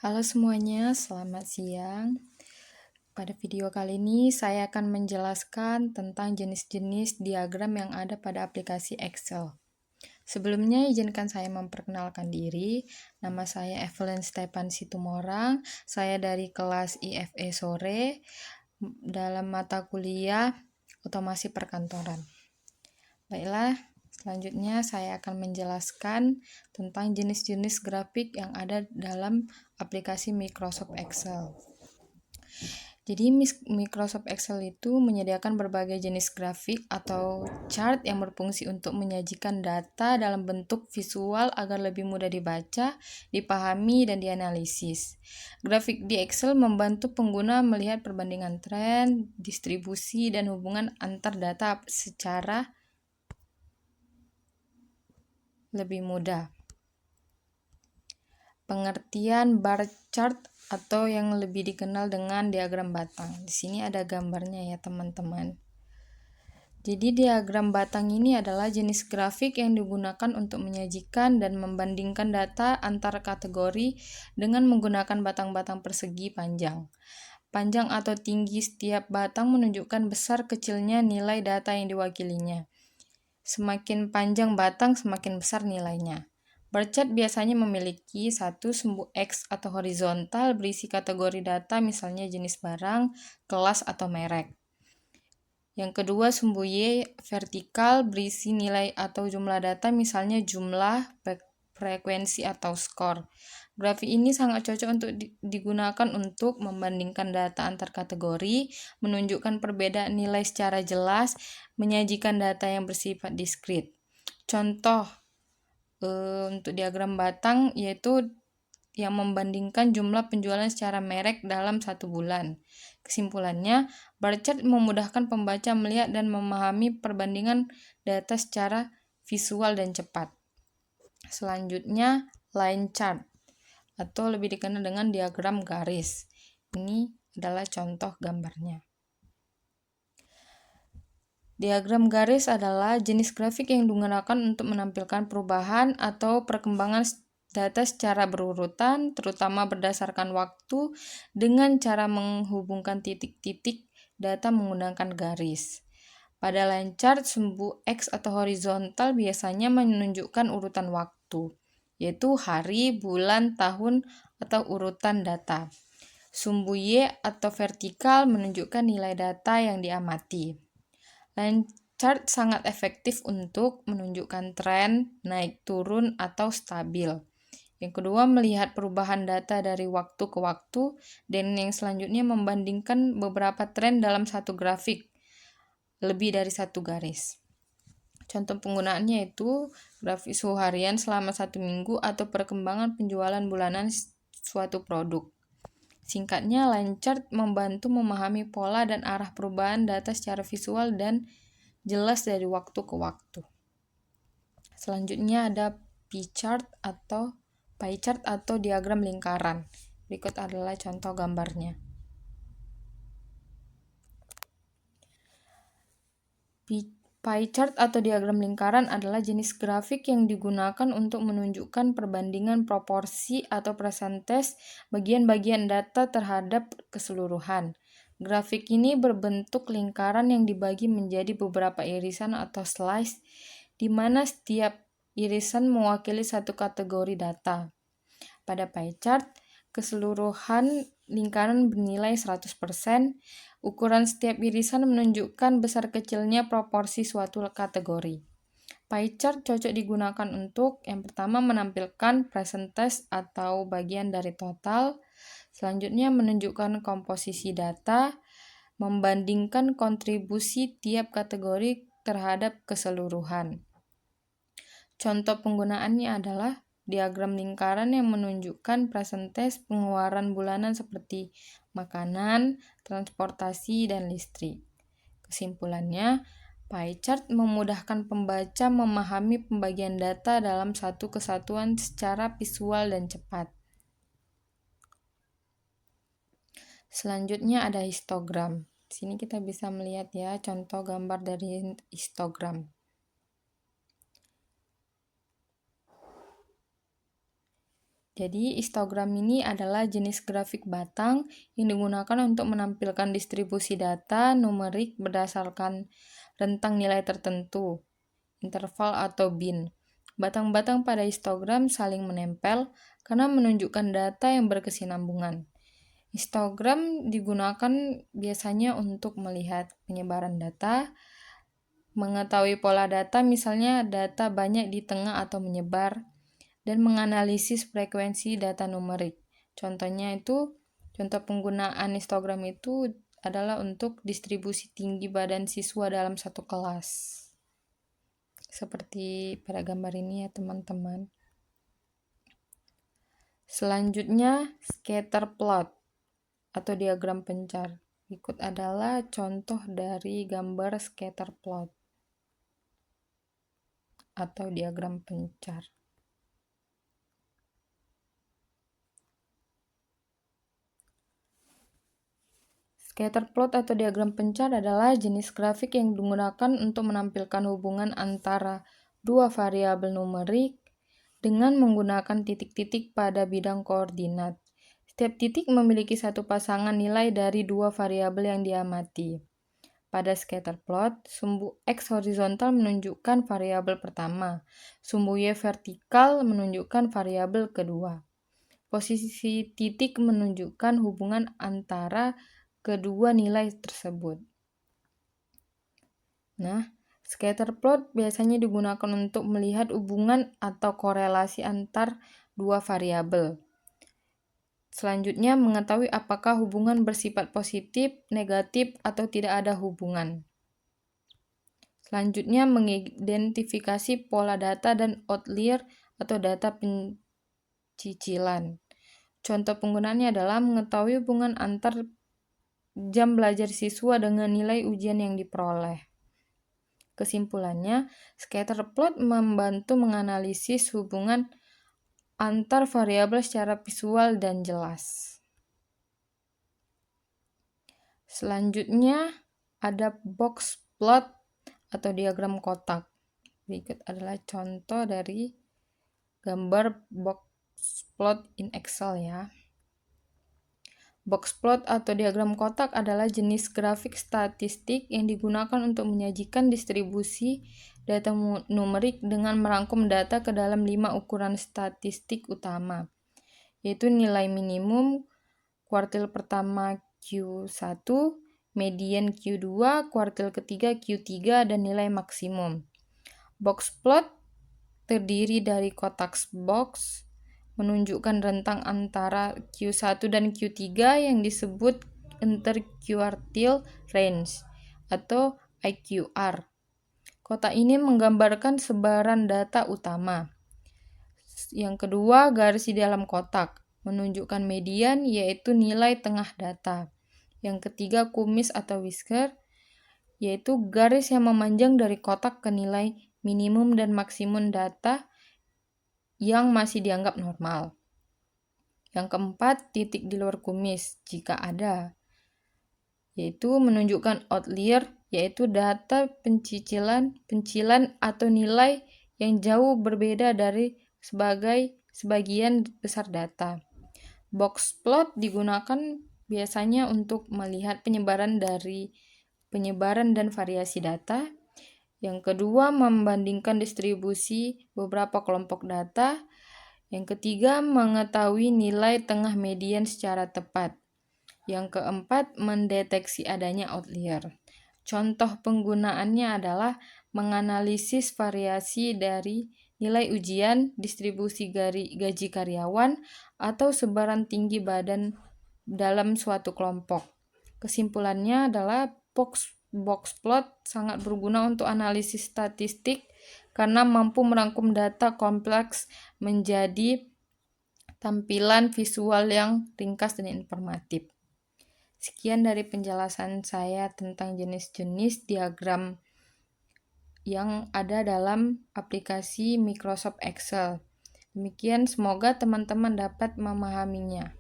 Halo semuanya, selamat siang. Pada video kali ini saya akan menjelaskan tentang jenis-jenis diagram yang ada pada aplikasi Excel. Sebelumnya izinkan saya memperkenalkan diri. Nama saya Evelyn Stepan Situmorang. Saya dari kelas IFE sore dalam mata kuliah Otomasi Perkantoran. Baiklah, selanjutnya saya akan menjelaskan tentang jenis-jenis grafik yang ada dalam aplikasi Microsoft Excel. Jadi Microsoft Excel itu menyediakan berbagai jenis grafik atau chart yang berfungsi untuk menyajikan data dalam bentuk visual agar lebih mudah dibaca, dipahami, dan dianalisis. Grafik di Excel membantu pengguna melihat perbandingan tren, distribusi, dan hubungan antar data secara lebih mudah. Pengertian bar chart atau yang lebih dikenal dengan diagram batang. Di sini ada gambarnya ya teman-teman. Jadi diagram batang ini adalah jenis grafik yang digunakan untuk menyajikan dan membandingkan data antar kategori dengan menggunakan batang-batang persegi panjang. Panjang atau tinggi setiap batang menunjukkan besar kecilnya nilai data yang diwakilinya. Semakin panjang batang, semakin besar nilainya. Bar chart biasanya memiliki satu sumbu X atau horizontal berisi kategori data misalnya jenis barang, kelas, atau merek. Yang kedua sumbu Y vertikal berisi nilai atau jumlah data misalnya jumlah, frekuensi, atau skor. Grafik ini sangat cocok untuk digunakan untuk membandingkan data antar kategori, menunjukkan perbedaan nilai secara jelas, menyajikan data yang bersifat diskrit. Contoh untuk diagram batang yaitu yang membandingkan jumlah penjualan secara merek dalam 1 bulan. Kesimpulannya, bar chart memudahkan pembaca melihat dan memahami perbandingan data secara visual dan cepat. Selanjutnya, line chart atau lebih dikenal dengan diagram garis. Ini adalah contoh gambarnya. Diagram garis adalah jenis grafik yang digunakan untuk menampilkan perubahan atau perkembangan data secara berurutan, terutama berdasarkan waktu, dengan cara menghubungkan titik-titik data menggunakan garis. Pada line chart, sumbu X atau horizontal biasanya menunjukkan urutan waktu, yaitu hari, bulan, tahun, atau urutan data. Sumbu Y atau vertikal menunjukkan nilai data yang diamati. Line chart sangat efektif untuk menunjukkan tren, naik turun, atau stabil. Yang kedua, melihat perubahan data dari waktu ke waktu, dan yang selanjutnya membandingkan beberapa tren dalam satu grafik, lebih dari satu garis. Contoh penggunaannya itu grafik suhu harian selama 1 minggu atau perkembangan penjualan bulanan suatu produk. Singkatnya, line chart membantu memahami pola dan arah perubahan data secara visual dan jelas dari waktu ke waktu. Selanjutnya ada pie chart atau diagram lingkaran. Berikut adalah contoh gambarnya. Pie chart atau diagram lingkaran adalah jenis grafik yang digunakan untuk menunjukkan perbandingan proporsi atau persentase bagian-bagian data terhadap keseluruhan. Grafik ini berbentuk lingkaran yang dibagi menjadi beberapa irisan atau slice, di mana setiap irisan mewakili satu kategori data. Pada pie chart, keseluruhan lingkaran bernilai 100%, ukuran setiap irisan menunjukkan besar kecilnya proporsi suatu kategori. Pie chart cocok digunakan untuk yang pertama menampilkan persentase atau bagian dari total, selanjutnya menunjukkan komposisi data, membandingkan kontribusi tiap kategori terhadap keseluruhan. Contoh penggunaannya adalah diagram lingkaran yang menunjukkan persentase pengeluaran bulanan seperti makanan, transportasi, dan listrik. Kesimpulannya, pie chart memudahkan pembaca memahami pembagian data dalam satu kesatuan secara visual dan cepat. Selanjutnya ada histogram. Di sini kita bisa melihat ya contoh gambar dari histogram. Jadi histogram ini adalah jenis grafik batang yang digunakan untuk menampilkan distribusi data numerik berdasarkan rentang nilai tertentu, interval atau bin. Batang-batang pada histogram saling menempel karena menunjukkan data yang berkesinambungan. Histogram digunakan biasanya untuk melihat penyebaran data, mengetahui pola data, misalnya data banyak di tengah atau menyebar, dan menganalisis frekuensi data numerik. Contoh penggunaan histogram itu adalah untuk distribusi tinggi badan siswa dalam satu kelas. Seperti pada gambar ini ya teman-teman. Selanjutnya scatter plot atau diagram pencar. Berikut adalah contoh dari gambar scatter plot atau diagram pencar. Scatter plot atau diagram pencar adalah jenis grafik yang digunakan untuk menampilkan hubungan antara dua variabel numerik dengan menggunakan titik-titik pada bidang koordinat. Setiap titik memiliki satu pasangan nilai dari dua variabel yang diamati. Pada scatter plot, sumbu X horizontal menunjukkan variabel pertama, sumbu Y vertikal menunjukkan variabel kedua. Posisi titik menunjukkan hubungan antara kedua nilai tersebut. Nah, scatter plot biasanya digunakan untuk melihat hubungan atau korelasi antar dua variabel. Selanjutnya, mengetahui apakah hubungan bersifat positif, negatif, atau tidak ada hubungan. Selanjutnya, mengidentifikasi pola data dan outlier atau data pencicilan. Contoh penggunaannya adalah mengetahui hubungan antar jam belajar siswa dengan nilai ujian yang diperoleh. Kesimpulannya, scatter plot membantu menganalisis hubungan antar variabel secara visual dan jelas. Selanjutnya, ada box plot atau diagram kotak. Berikut adalah contoh dari gambar box plot in Excel ya. Box plot atau diagram kotak adalah jenis grafik statistik yang digunakan untuk menyajikan distribusi data numerik dengan merangkum data ke dalam 5 ukuran statistik utama, yaitu nilai minimum kuartil pertama Q1, median Q2, kuartil ketiga Q3, dan nilai maksimum. Box plot terdiri dari kotak box menunjukkan rentang antara Q1 dan Q3 yang disebut interquartile range atau IQR. Kotak ini menggambarkan sebaran data utama. Yang kedua, garis di dalam kotak menunjukkan median, yaitu nilai tengah data. Yang ketiga, kumis atau whisker, yaitu garis yang memanjang dari kotak ke nilai minimum dan maksimum data yang masih dianggap normal. Yang keempat, titik di luar kumis jika ada, yaitu menunjukkan outlier, yaitu data pencilan atau nilai yang jauh berbeda dari sebagian besar data. Box plot digunakan biasanya untuk melihat penyebaran dan variasi data. Yang kedua, membandingkan distribusi beberapa kelompok data. Yang ketiga, mengetahui nilai tengah median secara tepat. Yang keempat, mendeteksi adanya outlier. Contoh penggunaannya adalah menganalisis variasi dari nilai ujian, distribusi gaji karyawan, atau sebaran tinggi badan dalam suatu kelompok. Kesimpulannya adalah box plot sangat berguna untuk analisis statistik karena mampu merangkum data kompleks menjadi tampilan visual yang ringkas dan informatif. Sekian dari penjelasan saya tentang jenis-jenis diagram yang ada dalam aplikasi Microsoft Excel. Demikian, semoga teman-teman dapat memahaminya.